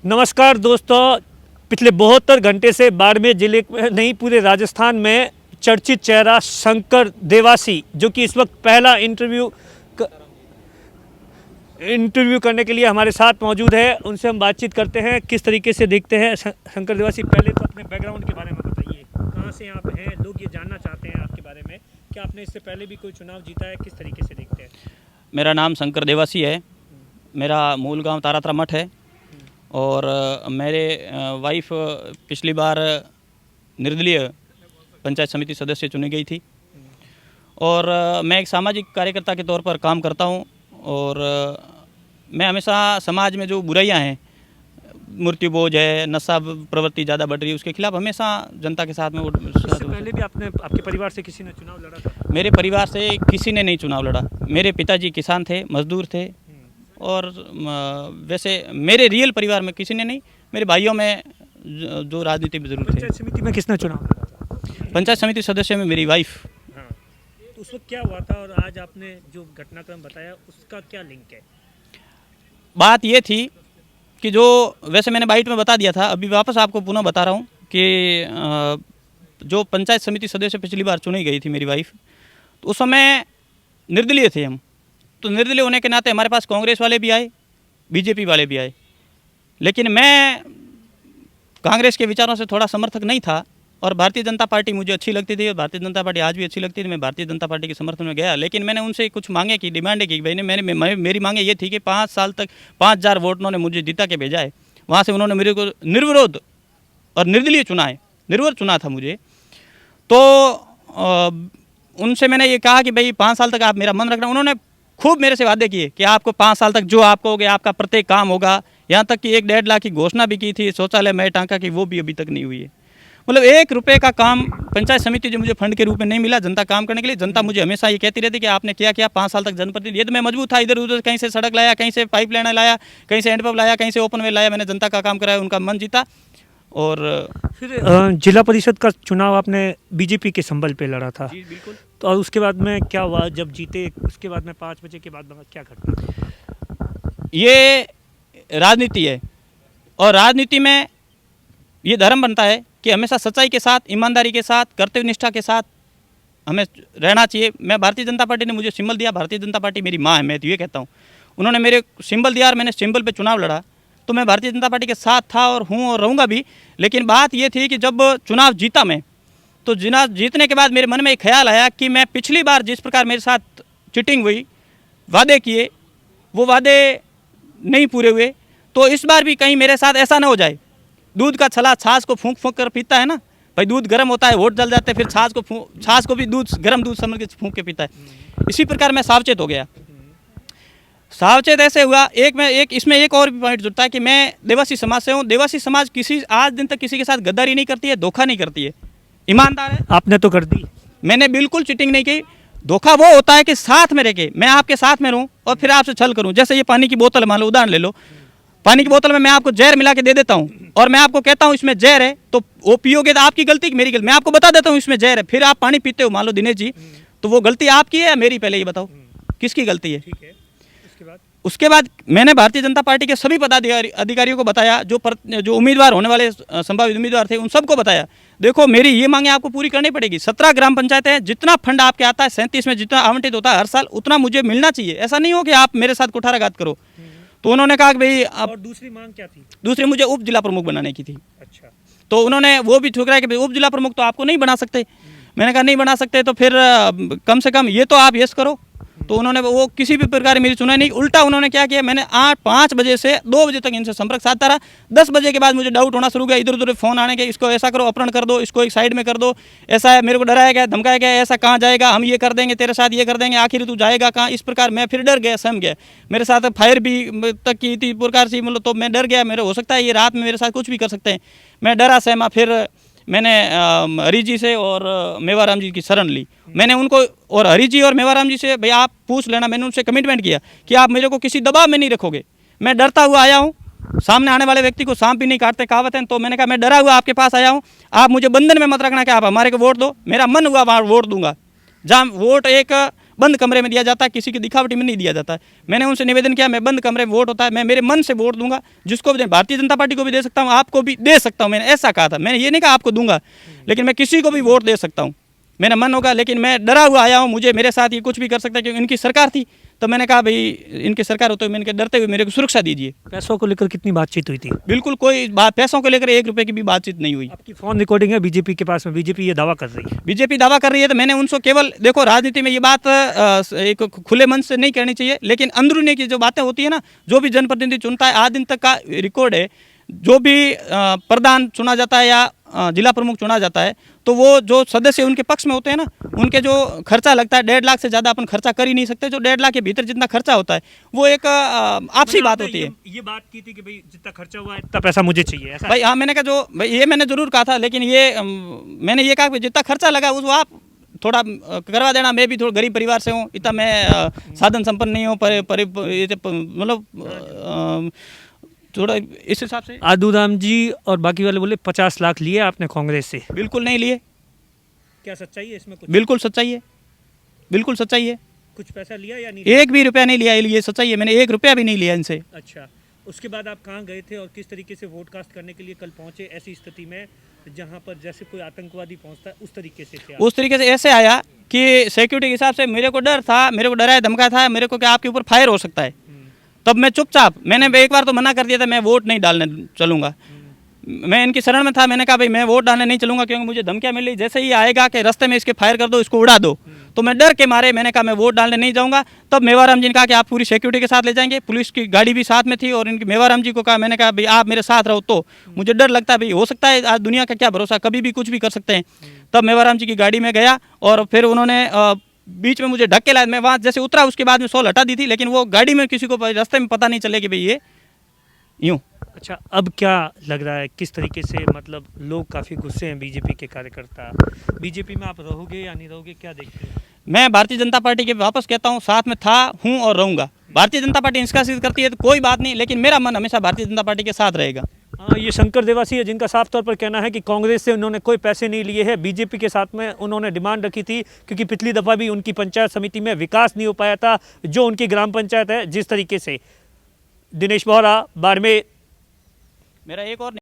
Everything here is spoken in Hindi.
नमस्कार दोस्तों, पिछले 72 घंटे से बाड़मेर जिले में नहीं पूरे राजस्थान में चर्चित चेहरा शंकर देवासी, जो कि इस वक्त पहला इंटरव्यू करने के लिए हमारे साथ मौजूद है। उनसे हम बातचीत करते हैं, किस तरीके से देखते हैं शंकर देवासी। पहले तो अपने बैकग्राउंड के बारे में बताइए, कहाँ से आप हैं, लोग ये जानना चाहते हैं आपके बारे में। क्या आपने इससे पहले भी कोई चुनाव जीता है, किस तरीके से देखते हैं? मेरा नाम शंकर देवासी है। मेरा मूल गांव तारातरा मठ है और मेरे वाइफ पिछली बार निर्दलीय पंचायत समिति सदस्य चुनी गई थी और मैं एक सामाजिक कार्यकर्ता के तौर पर काम करता हूं और मैं हमेशा समाज में जो बुराइयां हैं, मृत्यु बोझ है, नशा प्रवृत्ति ज़्यादा बढ़ रही है, उसके खिलाफ हमेशा जनता के साथ में इससे पहले भी आपके परिवार से किसी ने चुनाव लड़ा था? मेरे परिवार से किसी ने नहीं चुनाव लड़ा। मेरे पिताजी किसान थे, मजदूर थे और वैसे मेरे रियल परिवार में किसी ने नहीं। मेरे भाइयों में जो राजनीति में जरूर थे। पंचायत समिति में किसने चुनाव लड़ा था? पंचायत समिति सदस्य में मेरी वाइफ। हाँ, तो उस वक्त क्या हुआ था और आज आपने जो घटनाक्रम बताया उसका क्या लिंक है? बात ये थी कि जो वैसे मैंने बाइट में बता दिया था, अभी वापस आपको पुनः बता रहा हूँ कि जो पंचायत समिति सदस्य पिछली बार चुनी गई थी मेरी वाइफ, तो उस समय निर्दलीय थे हम। तो निर्दलीय होने के नाते हमारे पास कांग्रेस वाले भी आए, बीजेपी वाले भी आए, लेकिन मैं कांग्रेस के विचारों से थोड़ा समर्थक नहीं था और भारतीय जनता पार्टी मुझे अच्छी लगती थी और भारतीय जनता पार्टी आज भी अच्छी लगती थी। मैं भारतीय जनता पार्टी के समर्थन में गया, लेकिन मैंने उनसे कुछ मांगे की, डिमांडें की। भाई मेरी मांगे ये थी कि 5 साल तक 5000 वोट उन्होंने मुझे जीता के भेजा है, वहाँ से उन्होंने मेरे को निर्विरोध और निर्दलीय चुना है, निर्विरोध चुना था मुझे। तो उनसे मैंने ये कहा कि भाई 5 साल तक आप मेरा मन रखना। उन्होंने खूब मेरे से वादे किए कि आपको 5 साल तक जो आप कहोगे आपका प्रत्येक काम होगा। यहाँ तक कि 1-1.5 लाख की घोषणा भी की थी शौचालय में टांका की, वो भी अभी तक नहीं हुई है। मतलब 1 रुपये का काम पंचायत समिति जो मुझे फंड के रूप में नहीं मिला जनता काम करने के लिए। जनता मुझे हमेशा ये कहती रहती कि आपने क्या किया 5 साल तक जनप्रतिनिधि। ये तो मैं मजबूत था, इधर उधर कहीं से सड़क लाया, कहीं से पाइप लाइन लाया, कहीं से हैंडपंप लाया, कहीं से ओपन वेल लाया। मैंने जनता का काम कराया, उनका मन जीता। और फिर जिला परिषद का चुनाव आपने बीजेपी के संबल पे लड़ा था। जी बिल्कुल। तो और उसके बाद में क्या हुआ जब जीते? उसके बाद में 5 बजे के बाद में क्या घटना? ये राजनीति है और राजनीति में ये धर्म बनता है कि हमेशा सच्चाई के साथ, ईमानदारी के साथ, कर्तव्य निष्ठा के साथ हमें रहना चाहिए। मैं भारतीय जनता पार्टी ने मुझे सिंबल दिया, भारतीय जनता पार्टी मेरी माँ है, मैं तो ये कहता हूँ। उन्होंने मेरे सिंबल दिया और मैंने सिंबल पे चुनाव लड़ा, तो मैं भारतीय जनता पार्टी के साथ था और हूँ और रहूँगा भी। लेकिन बात ये थी कि जब चुनाव जीता मैं, तो चुनाव जीतने के बाद मेरे मन में एक ख्याल आया कि मैं पिछली बार जिस प्रकार मेरे साथ चिटिंग हुई, वादे किए, वो वादे नहीं पूरे हुए, तो इस बार भी कहीं मेरे साथ ऐसा ना हो जाए। दूध का छला छाछ को फूंक फूंक कर पीता है ना भाई, दूध गर्म होता है, वोट जल जाते हैं, फिर छाछ को भी दूध गर्म दूध समझ के फूंक के पीता है। इसी प्रकार मैं सावचेत हो गया। सावचेत ऐसे हुआ, इसमें एक और भी पॉइंट जुड़ता है कि मैं देवासी समाज से हूँ। देवासी समाज आज दिन तक किसी के साथ गद्दारी नहीं करती है, धोखा नहीं करती है, ईमानदार है। आपने तो कर दी। मैंने बिल्कुल चीटिंग नहीं की। धोखा वो होता है कि साथ में रह के मैं आपके साथ में रहूं और फिर आपसे छल करूं। जैसे ये पानी की बोतल, मान लो उदाहरण ले लो, पानी की बोतल में मैं आपको जहर मिला के दे देता हूं और मैं आपको कहता हूं इसमें जहर है, तो वो पियोगे तो आपकी गलती मेरी गलती। मैं आपको बता देता हूं इसमें जहर है, फिर आप पानी पीते हो, मान लो दिनेश जी, तो वो गलती आपकी है या मेरी? पहले ये बताओ किसकी गलती है? ठीक है। उसके बाद मैंने भारतीय जनता पार्टी के सभी पदाधिकारियों को बताया, जो उम्मीदवार होने वाले संभावित उम्मीदवार थे, उन सबको बताया, देखो मेरी ये मांगे आपको पूरी करनी पड़ेगी। 17 ग्राम पंचायत है, जितना फंड आपके आता है 37 में जितना आवंटित होता है हर साल, उतना मुझे मिलना चाहिए। ऐसा नहीं हो कि आप मेरे साथ कुठाराघात करो। तो उन्होंने कहा कि भाई और दूसरी मांग क्या थी? दूसरी मुझे उप जिला प्रमुख बनाने की थी। अच्छा। तो उन्होंने वो भी ठुकराया कि भाई उप जिला प्रमुख तो आपको नहीं बना सकते। मैंने कहा नहीं बना सकते तो फिर कम से कम ये तो आप यस करो। तो उन्होंने वो किसी भी प्रकार मेरी सुना नहीं। उल्टा उन्होंने क्या किया, मैंने 5 बजे से 2 बजे तक इनसे संपर्क साधता रहा। 10 बजे के बाद मुझे डाउट होना शुरू हुआ, इधर उधर फ़ोन आने के, इसको ऐसा करो, अपहरण कर दो, इसको एक साइड में कर दो, ऐसा है, मेरे को डराया गया, धमकाया गया, ऐसा कहाँ जाएगा, हम ये कर देंगे तेरे साथ, ये कर देंगे, आखिर तू जाएगा कहाँ? इस प्रकार मैं फिर डर गया, सहम गया। मेरे साथ फायर भी तक की थी प्रकार से, मतलब तो मैं डर गया। मेरे हो सकता है ये रात में मेरे साथ कुछ भी कर सकते हैं। मैं डरा सहमा, फिर मैंने हरी जी से और मेवाराम जी की शरण ली। मैंने उनको और हरी जी और मेवाराम जी से भाई आप पूछ लेना, मैंने उनसे कमिटमेंट किया कि आप मेरे को किसी दबाव में नहीं रखोगे। मैं डरता हुआ आया हूँ, सामने आने वाले व्यक्ति को सांप भी नहीं काटते कहावत है। तो मैंने कहा मैं डरा हुआ आपके पास आया हूँ, आप मुझे बंधन में मत रखना कि आप हमारे को वोट दो। मेरा मन हुआ वहाँ वोट दूंगा, जहाँ वोट एक बंद कमरे में दिया जाता है, किसी की दिखावटी में नहीं दिया जाता है। मैंने उनसे निवेदन किया, मैं बंद कमरे में वोट होता है, मैं मेरे मन से वोट दूंगा, जिसको भी भारतीय जनता पार्टी को भी दे सकता हूँ, आपको भी दे सकता हूँ। मैंने ऐसा कहा था, मैंने ये नहीं कहा आपको दूंगा, लेकिन मैं किसी को भी वोट दे सकता हूँ, मेरा मन होगा। लेकिन मैं डरा हुआ आया हूँ, मुझे मेरे साथ ये कुछ भी कर सकता है, क्योंकि इनकी सरकार थी। तो मैंने कहा भाई इनकी सरकार होते हुए मैंने डरते हुए मेरे को सुरक्षा दीजिए। पैसों को लेकर कितनी बातचीत हुई थी? बिल्कुल कोई बात पैसों को लेकर 1 रुपये की भी बातचीत नहीं हुई। आपकी फोन रिकॉर्डिंग है बीजेपी के पास में, बीजेपी ये दावा कर रही है। बीजेपी दावा कर रही है, तो मैंने उनसे केवल देखो, राजनीति में ये बात एक खुले मन से नहीं करनी चाहिए, लेकिन अंदरूनी की जो बातें होती है ना, जो भी जनप्रतिनिधि चुनता है, आज दिन तक का रिकॉर्ड है, जो भी प्रधान चुना जाता है या जिला प्रमुख चुना जाता है, तो वो जो सदस्य उनके पक्ष में होते हैं ना, उनके जो खर्चा लगता है 1.5 लाख से ज़्यादा अपन खर्चा कर ही नहीं सकते। जो 1.5 लाख के भीतर जितना खर्चा होता है वो एक आपसी बात होती है। ये बात की थी कि भाई जितना खर्चा हुआ है इतना पैसा मुझे चाहिए, ऐसा? भाई हाँ, मैंने कहा जो भाई ये मैंने जरूर कहा था, लेकिन ये मैंने ये कहा कि जितना खर्चा लगा उस वो आप थोड़ा करवा देना। मैं भी थोड़ा गरीब परिवार से हूँ, इतना मैं साधन संपन्न नहीं हूँ, मतलब थोड़ा इस हिसाब से। आदूराम जी और बाकी वाले बोले 50 लाख लिए आपने कांग्रेस से, बिल्कुल नहीं लिए। क्या सच्चाई है इसमें? कुछ बिल्कुल सच्चाई है, बिल्कुल सच्चाई है। कुछ पैसा लिया या नहीं? 1 भी रुपया नहीं लिया, ये सच्चाई है, मैंने 1 रुपया भी नहीं लिया इनसे। अच्छा, उसके बाद आप कहाँ गए थे और किस तरीके से वोट कास्ट करने के लिए कल पहुंचे ऐसी स्थिति में जहां पर जैसे कोई आतंकवादी पहुंचता है उस तरीके से थे आप? उस तरीके से ऐसे आया कि सिक्योरिटी के हिसाब से मेरे को डर था, मेरे को डराया धमका था मेरे को कि आपके ऊपर फायर हो सकता है। तब मैं चुपचाप, मैंने एक बार तो मना कर दिया था, मैं वोट नहीं डालने चलूँगा। मैं इनकी शरण में था, मैंने कहा भाई मैं वोट डालने नहीं चलूँगा, क्योंकि मुझे धमकियाँ मिल रही, जैसे ही आएगा कि रास्ते में इसके फायर कर दो, इसको उड़ा दो, तो मैं डर के मारे मैंने कहा मैं वोट डालने नहीं जाऊँगा। तब मेवाराम जी ने कहा कि आप पूरी सिक्योरिटी के साथ ले जाएंगे, पुलिस की गाड़ी भी साथ में थी, और इनकी मेवाराम जी को कहा, मैंने कहा भाई आप मेरे साथ रहो। तो मुझे डर लगता है भाई, हो सकता है आज दुनिया का क्या भरोसा, कभी भी कुछ भी कर सकते हैं। तब मेवाराम जी की गाड़ी में गया और फिर उन्होंने बीच में मुझे ढक के लाया। मैं वहाँ जैसे उतरा उसके बाद में सोल हटा दी थी, लेकिन वो गाड़ी में किसी को रास्ते में पता नहीं चले कि भाई ये यूँ। अच्छा, अब क्या लग रहा है, किस तरीके से, मतलब लोग काफ़ी गुस्से हैं बीजेपी के कार्यकर्ता, बीजेपी में आप रहोगे या नहीं रहोगे, क्या देखते हैं? मैं भारतीय जनता पार्टी के वापस कहता हूँ, साथ में था, हूँ और रहूँगा। भारतीय जनता पार्टी निष्कासित करती है तो कोई बात नहीं, लेकिन मेरा मन हमेशा भारतीय जनता पार्टी के साथ रहेगा। हाँ, ये शंकर देवासी है जिनका साफ तौर पर कहना है कि कांग्रेस से उन्होंने कोई पैसे नहीं लिए हैं, बीजेपी के साथ में उन्होंने डिमांड रखी थी, क्योंकि पिछली दफ़ा भी उनकी पंचायत समिति में विकास नहीं हो पाया था, जो उनकी ग्राम पंचायत है जिस तरीके से। दिनेश बोहरा, बाड़मेर। मेरा एक और